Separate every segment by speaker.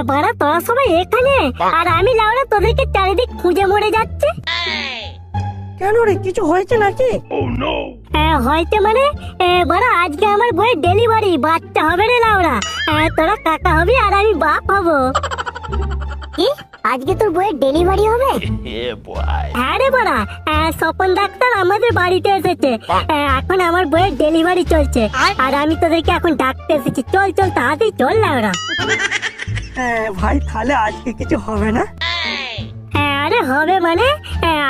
Speaker 1: বাড়া তোরা সবাই এখানে, আর আমি লাউড়া তোদেরকে চারিদিক খুঁজে মরে যাচ্ছে।
Speaker 2: কেন রে, কিছু হয়েছে নাকি?
Speaker 1: হয়তো মানে বাড়া আজকে আমার বইয়ের ডেলিভারি, বাচ্চা হবে রে লাউড়া। তোরা কাকা হবি আর আমি বাপ হব। কি আজকে তোর বইয়ের ডেলিভারি হবে? হ্যাঁ রে বাড়া, স্বপন ডাক্তার আমাদের বাড়িতে এসেছে। এখন আমার বইয়ের ডেলিভারি চলছে, আর আমি তোদেরকে এখন ডাকতে এসেছি। চল চল তাড়াতাড়ি চল লাউড়া।
Speaker 2: ভাই তাহলে আজকে কিছু হবে না?
Speaker 1: আরে হবে মানে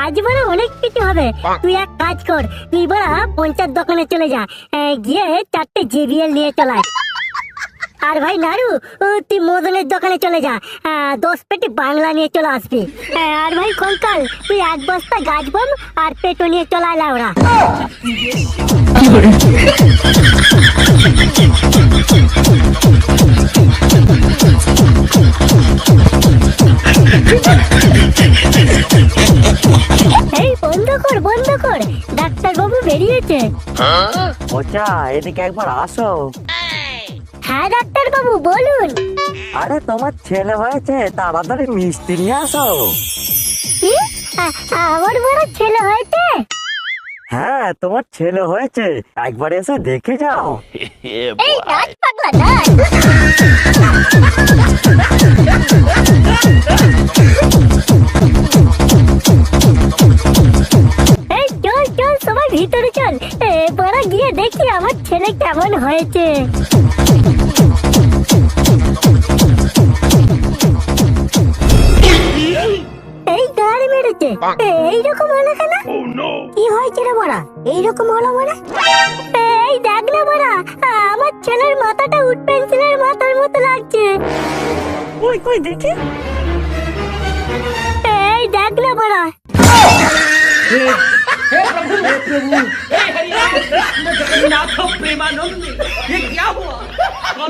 Speaker 1: আজ মানে অনেক কিছু হবে। তুই এক কাজ কর, তুই বড়া পঞ্চায়েত দোকানে চলে যা, গিয়ে 4টে JBL নিয়ে চলে আয়। আর ভাই নাড়ু, তুই মদনের দোকানে চলে যা, 10 পেটি বাংলা নিয়ে চলে আসবি। আর ভাই কঙ্কাল, তুই 1 বস্তা গাছ বম আর পেটো নিয়ে চলে আয় লাউড়া। এই বন্ধ কর, ডাক্তার বাবু বেরিয়েছে।
Speaker 2: ওচা এদিকে একবার আসো।
Speaker 1: হ্যাঁ ডাক্তার বাবু বলুন।
Speaker 2: আরে তোমার ছেলে হয়েছে, তাড়াতাড়ি মিষ্টি নিয়ে আসো।
Speaker 1: কি? আমার বড় ছেলে হয়েছে?
Speaker 2: হ্যাঁ তোমার ছেলে হয়েছে, একবার এসে দেখে যাও।
Speaker 1: এই নাচ পাগলা নাচ। এই চল চল সবাই ভিতরে চল, এবার গিয়ে দেখি আমার ছেলে কেমন হয়েছে। এই গাড়ি মেরেছে, এইরকম হলো কেন? কি হয়েছে রে বড়া, এইরকম হলো মানে? এই দেখ না বড়া, আমার ছেলের মাথাটা উড পেন্সিলের মাথার মতো লাগছে।
Speaker 2: কই কই দেখি।
Speaker 1: এই দেখ না বড়া।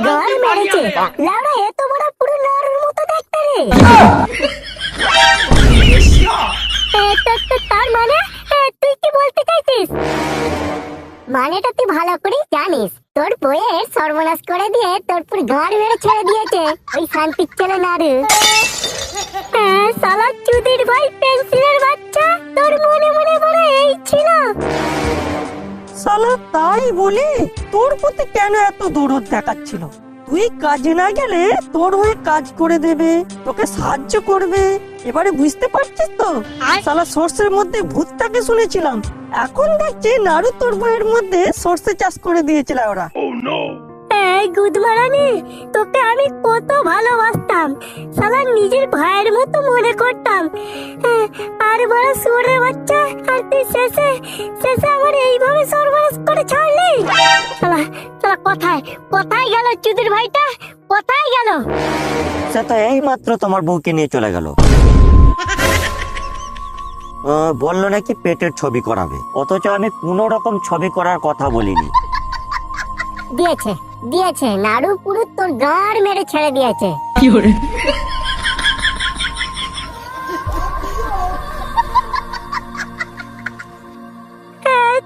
Speaker 1: গাড়ি মেরেছে লাউড়া, এত বড় পুরো নাড়ুর মতো দেখতে রে। তার মানে তুই কি বলতে চাইছিস? মানেটা তুই ভালো করে জানিস। তোর বইয়ের সর্বনাশ করে দিয়ে তোর পুরো গাড়ি মেরে ছেড়ে দিয়েছে ওই শান্তির ছেলে নাড়ু। শালা চুদির ভাই পেন্সিলের বাচ্চা, তোর মনে মনে বড় এই ছিল।
Speaker 2: শালা তাই বলি তোর প্রতি কেন এত দরদ দেখাচ্ছিল? তুই কাজে না গেলে তোর হয়ে কাজ করে দেবে, তোকে সাহায্য করবে। এবারে বুঝতে পারছিস তো? শালা সর্ষের মধ্যে ভূতটাকে শুনেছিলাম, এখন দেখছি নাড়ু তোর বইয়ের মধ্যে সর্ষে চাষ করে দিয়েছিল ওরা।
Speaker 1: এই গুদমারানি, তোকে আমি কত ভালোবাসতাম, শালা নিজের ভাইয়ের মতো মনে করতাম। আর বড় শুয়োরের বাচ্চা, আর তুই শেষে আমার এইভাবে সর্বনাশ করে ছাড়লি। শালা শালা কোথায় গেল চুদির ভাইটা, কোথায় গেল?
Speaker 2: সে তো এই মাত্র তোমার বউকে নিয়ে চলে গেল। বললো নাকি পেটের ছবি করাবে, অথচ আমি কোনো রকম ছবি করার কথা বলিনি।
Speaker 1: দিয়েছে নাড়ু পুরো তোর গাড় মেরে ছেড়ে দিয়েছে।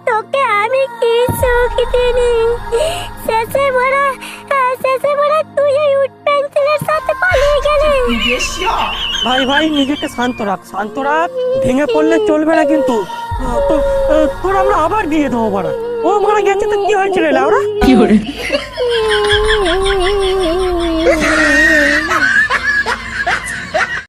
Speaker 1: তোকে আমি কি সুখ দিইনি, শেষে বড় তুই এই উড পেন্সিলের সাথে পালিয়ে গেলি।
Speaker 2: ভাই নিজেকে শান্ত রাখ। ভেঙে পড়লে চলবে না কিন্তু। তোর আমরা আবার দিয়ে দেবো বড়। ও মারা গেছে তো কি হয়েছিল লাউরা?